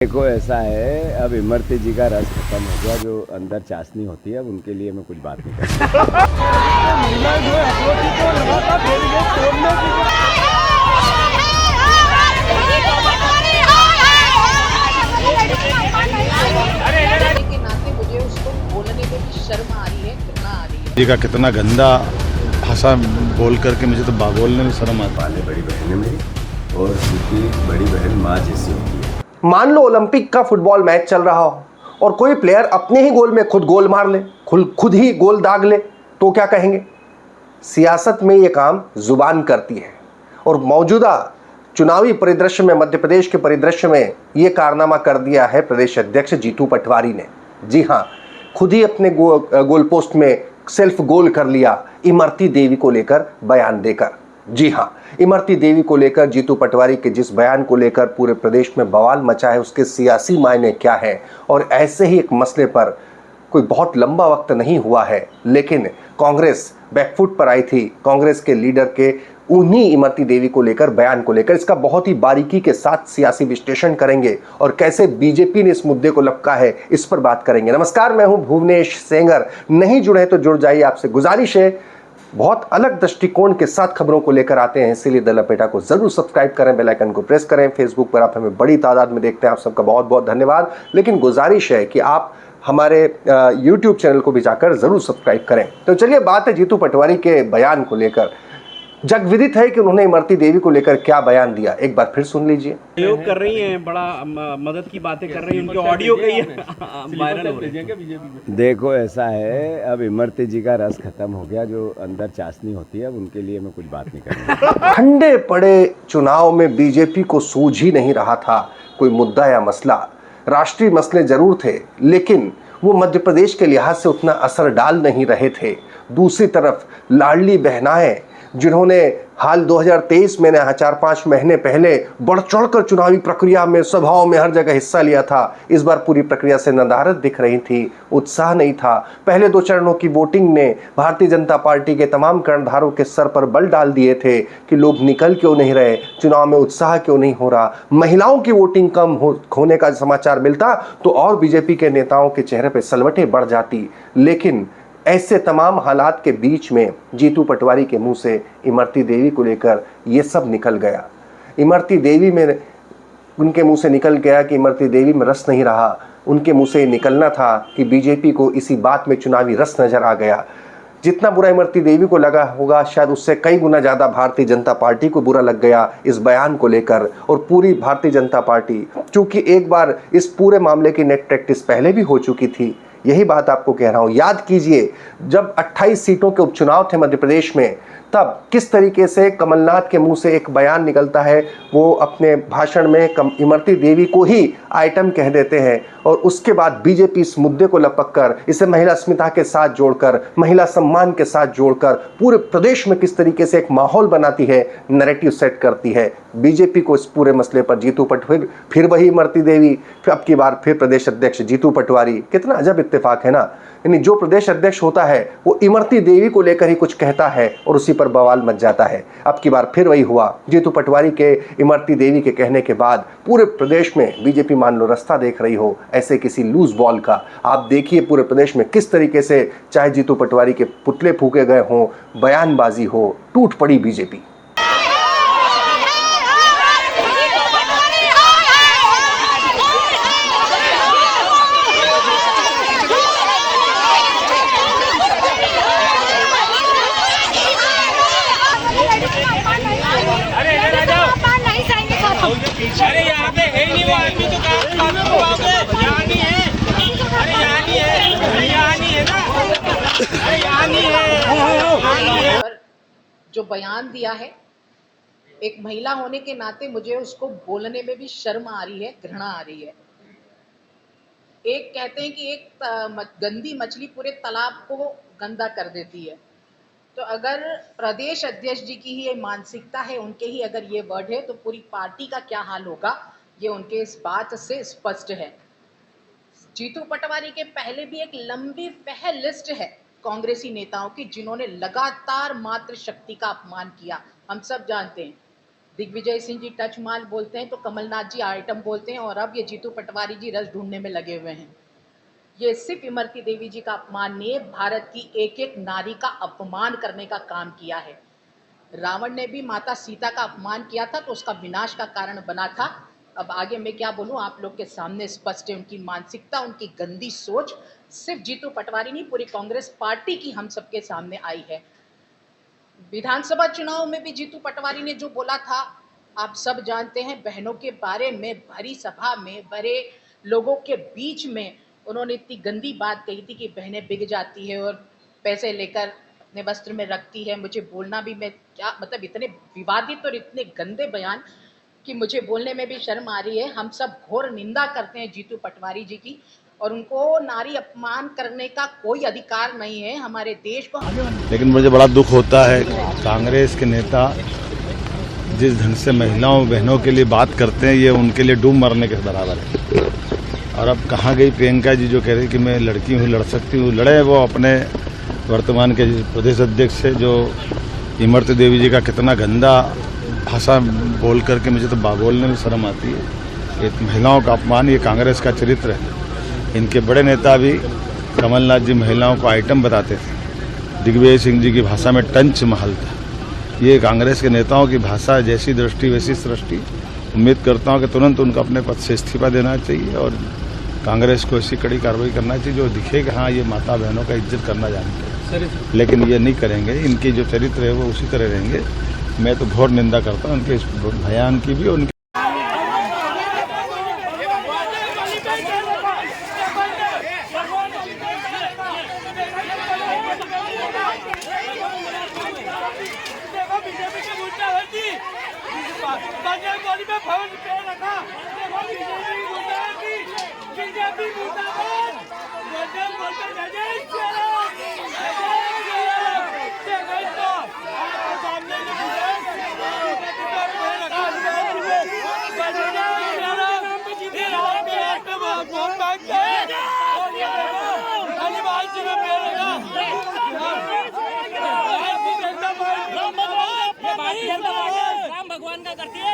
देखो ऐसा है, अब इमरती जी का रस खत्म हो गया। जो अंदर चाशनी होती है, अब उनके लिए मैं कुछ बात नहीं कर के नाते मुझे उसको बोलने में भी शर्म आ रही है, घृणा आ रही है। जी का कितना गंदा भाषा बोल करके मुझे तो बोलने में शर्म आता है। पाले बड़ी बहन है मेरी, और उनकी बड़ी बहन माँ जैसी होती है। मान लो ओलंपिक का फुटबॉल मैच चल रहा हो और कोई प्लेयर अपने ही गोल में खुद गोल मार ले, खुद ही गोल दाग ले, तो क्या कहेंगे? सियासत में ये काम जुबान करती है और मौजूदा चुनावी परिदृश्य में, मध्य प्रदेश के परिदृश्य में ये कारनामा कर दिया है प्रदेश अध्यक्ष जीतू पटवारी ने। जी हाँ, खुद ही अपने गोल पोस्ट में सेल्फ गोल कर लिया इमरती देवी को लेकर बयान देकर। जी हाँ, इमरती देवी को लेकर जीतू पटवारी के जिस बयान को लेकर पूरे प्रदेश में बवाल मचा है, उसके सियासी मायने क्या है। और ऐसे ही एक मसले पर कोई बहुत लंबा वक्त नहीं हुआ है, लेकिन कांग्रेस बैकफुट पर आई थी। कांग्रेस के लीडर के उन्हीं इमरती देवी को लेकर, बयान को लेकर, इसका बहुत ही बारीकी के साथ सियासी विश्लेषण करेंगे और कैसे बीजेपी ने इस मुद्दे को लपका है, इस पर बात करेंगे। नमस्कार, मैं हूं भुवनेश सेंगर। नहीं जुड़े तो जुड़ जाइए, आपसे गुजारिश है। बहुत अलग दृष्टिकोण के साथ खबरों को लेकर आते हैं, इसीलिए द लपेटा को जरूर सब्सक्राइब करें, बेल आइकन को प्रेस करें। फेसबुक पर आप हमें बड़ी तादाद में देखते हैं, आप सबका बहुत बहुत धन्यवाद। लेकिन गुजारिश है कि आप हमारे यूट्यूब चैनल को भी जाकर जरूर सब्सक्राइब करें। तो चलिए, बात है जीतू पटवारी के बयान को लेकर। जग विदित है कि उन्होंने इमरती देवी को लेकर क्या बयान दिया, एक बार फिर सुन लीजिए। सहयोग कर रही हैं, बड़ा मदद की बातें कर रही हैं, उनके ऑडियो कई वायरल हो रहे हैं। देखो ऐसा है, अब इमरती जी का रस खत्म हो गया। जो अंदर चाशनी होती है, अब उनके लिए मैं कुछ बात नहीं कर ठंडे पड़े चुनाव में बीजेपी को सूझ ही नहीं रहा था कोई मुद्दा या मसला। राष्ट्रीय मसले जरूर थे, लेकिन वो मध्य प्रदेश के लिहाज से उतना असर डाल नहीं रहे थे। दूसरी तरफ लाडली बहनाएं, जिन्होंने हाल 2023 में 4-5 महीने पहले बढ़ चढ़कर चुनावी प्रक्रिया में, सभाओं में, हर जगह हिस्सा लिया था, इस बार पूरी प्रक्रिया से नदारद दिख रही थी, उत्साह नहीं था। पहले 2 चरणों की वोटिंग ने भारतीय जनता पार्टी के तमाम कर्णधारों के सर पर बल डाल दिए थे कि लोग निकल क्यों नहीं रहे, चुनाव में उत्साह क्यों नहीं हो रहा। महिलाओं की वोटिंग कम होने का समाचार मिलता तो और बीजेपी के नेताओं के चेहरे पर सलवटें बढ़ जाती। लेकिन ऐसे तमाम हालात के बीच में जीतू पटवारी के मुंह से इमरती देवी को लेकर ये सब निकल गया। इमरती देवी में उनके मुंह से निकल गया कि इमरती देवी में रस नहीं रहा। उनके मुंह से निकलना था कि बीजेपी को इसी बात में चुनावी रस नजर आ गया। जितना बुरा इमरती देवी को लगा होगा, शायद उससे कई गुना ज़्यादा भारतीय जनता पार्टी को बुरा लग गया इस बयान को लेकर। और पूरी भारतीय जनता पार्टी, चूंकि एक बार इस पूरे मामले की नेट प्रैक्टिस पहले भी हो चुकी थी, यही बात आपको कह रहा हूं। याद कीजिए, जब 28 सीटों के उपचुनाव थे मध्य प्रदेश में, तब किस तरीके से कमलनाथ के मुंह से एक बयान निकलता है। वो अपने भाषण में इमरती देवी को ही आइटम कह देते हैं और उसके बाद बीजेपी इस मुद्दे को लपक कर, इसे महिला अस्मिता के साथ जोड़कर, महिला सम्मान के साथ जोड़कर पूरे प्रदेश में किस तरीके से एक माहौल बनाती है, नैरेटिव सेट करती है। बीजेपी को इस पूरे मसले पर जीतू पटवारी, फिर वही इमरती देवी, फिर अब की बार फिर प्रदेश अध्यक्ष जीतू पटवारी। कितना अजब इत्तेफाक है ना। यानी जो प्रदेश अध्यक्ष होता है वो इमरती देवी को लेकर ही कुछ कहता है और उसी पर बवाल मच जाता है। अब की बार फिर वही हुआ। जीतू पटवारी के इमरती देवी के कहने के बाद पूरे प्रदेश में बीजेपी मान लो रास्ता देख रही हो ऐसे किसी लूज बॉल का। आप देखिए पूरे प्रदेश में किस तरीके से, चाहे जीतू पटवारी के पुतले फूके गए हों, बयानबाजी हो, टूट पड़ी बीजेपी। अरे यहाँ पे है नहीं वो आदमी, तो कहाँ यहाँ नहीं है। अरे यहाँ नहीं है, यहाँ नहीं है ना, अरे यहाँ नहीं है। और जो बयान दिया है, एक महिला होने के नाते मुझे उसको बोलने में भी शर्म आ रही है, घृणा आ रही है। एक कहते हैं कि एक गंदी मछली पूरे तालाब को गंदा कर देती है। तो अगर प्रदेश अध्यक्ष जी की ही ये मानसिकता है, उनके ही अगर ये वर्ड है, तो पूरी पार्टी का क्या हाल होगा, ये उनके इस बात से स्पष्ट है। जीतू पटवारी के पहले भी एक लंबी लिस्ट है कांग्रेसी नेताओं की, जिन्होंने लगातार मातृशक्ति का अपमान किया। हम सब जानते हैं, दिग्विजय सिंह जी टच माल बोलते हैं तो कमलनाथ जी आइटम बोलते हैं, और अब ये जीतू पटवारी जी रस ढूंढने में लगे हुए हैं। ये सिर्फ इमरती देवी जी का अपमान नहीं है, भारत की एक एक नारी का अपमान करने का काम किया है। रावण ने भी माता सीता का अपमान किया था तो उसका विनाश का कारण बना था। अब आगे मैं क्या बोलूं, आप लोग के सामने स्पष्ट है उनकी मानसिकता, उनकी गंदी सोच सिर्फ जीतू पटवारी नहीं, पूरी कांग्रेस पार्टी की हम सबके सामने आई है। विधानसभा चुनाव में भी जीतू पटवारी ने जो बोला था आप सब जानते हैं। बहनों के बारे में भरी सभा में, बड़े लोगों के बीच में उन्होंने इतनी गंदी बात कही थी कि बहनें बिक जाती है और पैसे लेकर अपने वस्त्र में रखती है। मुझे बोलना भी, मैं क्या मतलब, इतने विवादित और इतने गंदे बयान कि मुझे बोलने में भी शर्म आ रही है। हम सब घोर निंदा करते हैं जीतू पटवारी जी की, और उनको नारी अपमान करने का कोई अधिकार नहीं है हमारे देश को। लेकिन मुझे बड़ा दुख होता है कांग्रेस के नेता जिस ढंग से महिलाओं बहनों के लिए बात करते हैं, ये उनके लिए डूब मरने के बराबर है। और अब कहाँ गई प्रियंका जी जो कह रही कि मैं लड़की हूँ, लड़ सकती हूँ। लड़े वो अपने वर्तमान के प्रदेश अध्यक्ष से, जो इमरती देवी जी का कितना गंदा भाषा बोल करके मुझे तो बोलने में शर्म आती है। ये महिलाओं का अपमान, ये कांग्रेस का चरित्र है। इनके बड़े नेता भी कमलनाथ जी महिलाओं को आइटम बताते थे। दिग्विजय सिंह जी की भाषा में टंच महल था। ये कांग्रेस के नेताओं की भाषा, जैसी दृष्टि वैसी सृष्टि। उम्मीद करता हूं कि तुरंत उनका अपने पद से इस्तीफा देना चाहिए और कांग्रेस को ऐसी कड़ी कार्रवाई करना चाहिए जो दिखे कि हाँ ये माता बहनों का इज्जत करना जानते हैं। लेकिन ये नहीं करेंगे, इनकी जो चरित्र है वो उसी तरह रहेंगे। मैं तो घोर निंदा करता हूँ उनके इस बयान की भी। उनके राम भगवान का करती है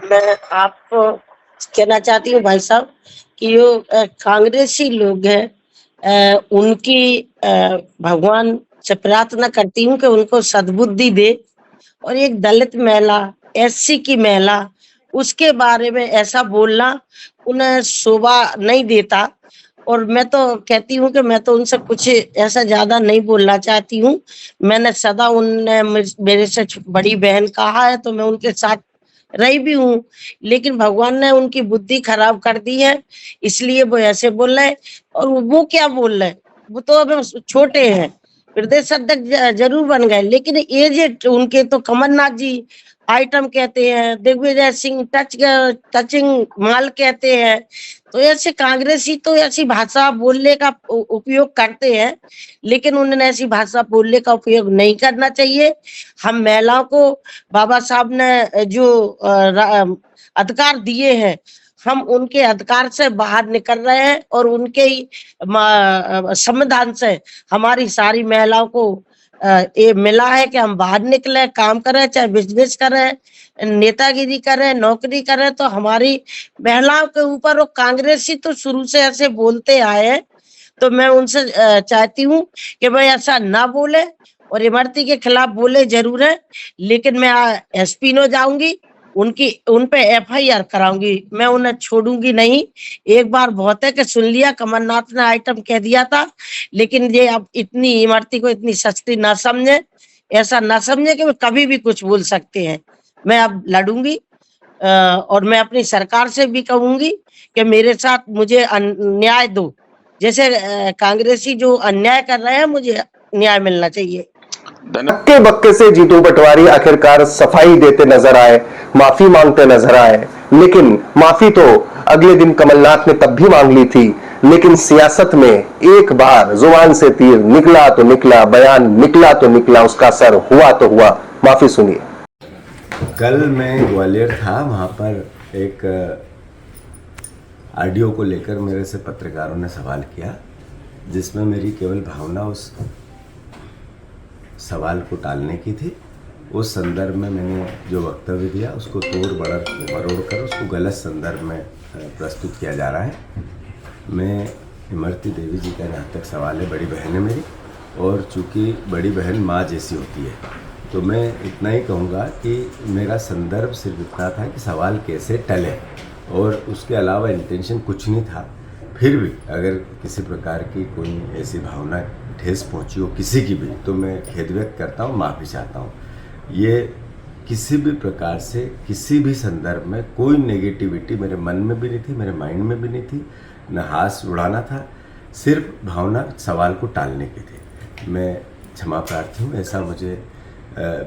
मैं आपको कहना चाहती हूँ भाई साहब कि जो कांग्रेसी लोग हैं उनकी भगवान से प्रार्थना करती हूँ कि उनको सद्बुद्धि दे। और एक दलित महिला, एससी की महिला, उसके बारे में ऐसा बोलना उन्हें शोभा नहीं देता। और मैं तो कहती हूँ कि मैं तो उनसे कुछ ऐसा ज्यादा नहीं बोलना चाहती हूँ। मैंने सदा उनने मेरे से बड़ी बहन कहा है तो मैं उनके साथ रही भी हूँ, लेकिन भगवान ने उनकी बुद्धि खराब कर दी है, इसलिए वो ऐसे बोल रहे हैं। और वो क्या बोल रहे हैं, वो तो अब छोटे हैं, प्रदेश अध्यक्ष जरूर बन गए, लेकिन एजेड उनके तो कमलनाथ जी आइटम कहते हैं, दिग्विजय सिंह टचिंग माल कहते हैं। तो ऐसे कांग्रेसी तो ऐसी भाषा बोलने का उपयोग करते हैं, लेकिन उन्होंने ऐसी भाषा बोलने का उपयोग नहीं करना चाहिए। हम महिलाओं को बाबा साहब ने जो अधिकार दिए हैं, हम उनके अधिकार से बाहर निकल रहे हैं और उनके ही संविधान से हमारी सारी महिलाओं को ये मिला है कि हम बाहर निकले, काम करें, चाहे बिजनेस करें, नेतागिरी करें, नौकरी करें। तो हमारी महिलाओं के ऊपर वो कांग्रेसी तो शुरू से ऐसे बोलते आए हैं, तो मैं उनसे चाहती हूँ कि भाई ऐसा ना बोले और इमरती के खिलाफ बोले जरूर है, लेकिन मैं एसपी नो जाऊंगी, उन पे एफआईआर कराऊंगी, मैं उन्हें छोड़ूंगी नहीं। एक बार बहुत है कि सुन लिया, कमलनाथ ने आइटम कह दिया था, लेकिन ये अब इतनी इमरती को इतनी सस्ती ना समझे, ऐसा ना समझे कि वे कभी भी कुछ बोल सकते हैं। मैं अब लड़ूंगी और मैं अपनी सरकार से भी कहूंगी कि मेरे साथ मुझे न्याय दो। जैसे कांग्रेसी जो अन्याय कर रहे हैं, मुझे न्याय मिलना चाहिए। हक्के बक्के से जीतू पटवारी आखिरकार सफाई देते नजर आए, माफी मांगते नजर आए। लेकिन माफी तो अगले दिन कमलनाथ ने तब भी मांग ली थी, लेकिन सियासत में एक बार जुबान से तीर निकला तो निकला, बयान निकला तो निकला, उसका असर हुआ तो हुआ। माफी सुनिए। कल मैं ग्वालियर था, वहाँ पर एक ऑडियो को लेकर मेरे से पत्रकारों ने सवाल किया जिसमें मेरी केवल भावना उस सवाल को टालने की थी। उस संदर्भ में मैंने जो वक्तव्य दिया उसको तोड़ मरोड़ कर उसको गलत संदर्भ में प्रस्तुत किया जा रहा है। मैं इमरती देवी जी का जहाँ तक सवाल है, बड़ी बहन है मेरी, और चूँकि बड़ी बहन माँ जैसी होती है, तो मैं इतना ही कहूँगा कि मेरा संदर्भ सिर्फ इतना था कि सवाल कैसे टले, और उसके अलावा इंटेंशन कुछ नहीं था। फिर भी अगर किसी प्रकार की कोई ऐसी भावना ठेस पहुँची हो किसी की भी, तो मैं खेद व्यक्त करता हूँ, माफ़ी चाहता हूँ। ये किसी भी प्रकार से किसी भी संदर्भ में कोई नेगेटिविटी मेरे मन में भी नहीं थी, मेरे माइंड में भी नहीं थी, न हाथ उड़ाना था, सिर्फ भावना सवाल को टालने की थी। मैं क्षमा प्रार्थी हूँ, ऐसा मुझे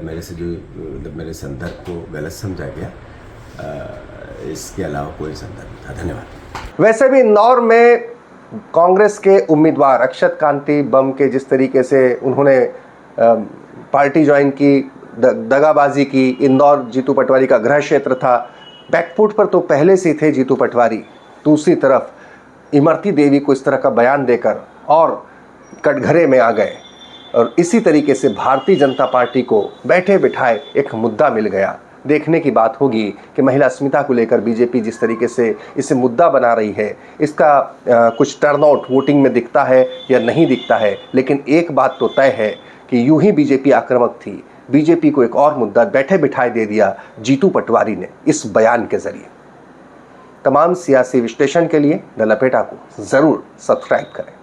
मेरे से जो मेरे संदर्भ को गलत समझा गया, इसके अलावा कोई संदर्भ नहीं था। धन्यवाद। वैसे भी इंदौर में कांग्रेस के उम्मीदवार अक्षत कांति बम के जिस तरीके से उन्होंने पार्टी ज्वाइन की, दगाबाजी की, इंदौर जीतू पटवारी का गृह क्षेत्र था, बैकफुट पर तो पहले से थे जीतू पटवारी। दूसरी तरफ इमरती देवी को इस तरह का बयान देकर और कटघरे में आ गए, और इसी तरीके से भारतीय जनता पार्टी को बैठे बिठाए एक मुद्दा मिल गया। देखने की बात होगी कि महिला अस्मिता को लेकर बीजेपी जिस तरीके से इसे मुद्दा बना रही है, इसका कुछ टर्नआउट वोटिंग में दिखता है या नहीं दिखता है। लेकिन एक बात तो तय है कि यूं ही बीजेपी आक्रामक थी, बीजेपी को एक और मुद्दा बैठे बिठाए दे दिया जीतू पटवारी ने इस बयान के जरिए। तमाम सियासी विश्लेषण के लिए द लपेटा को जरूर सब्सक्राइब करें।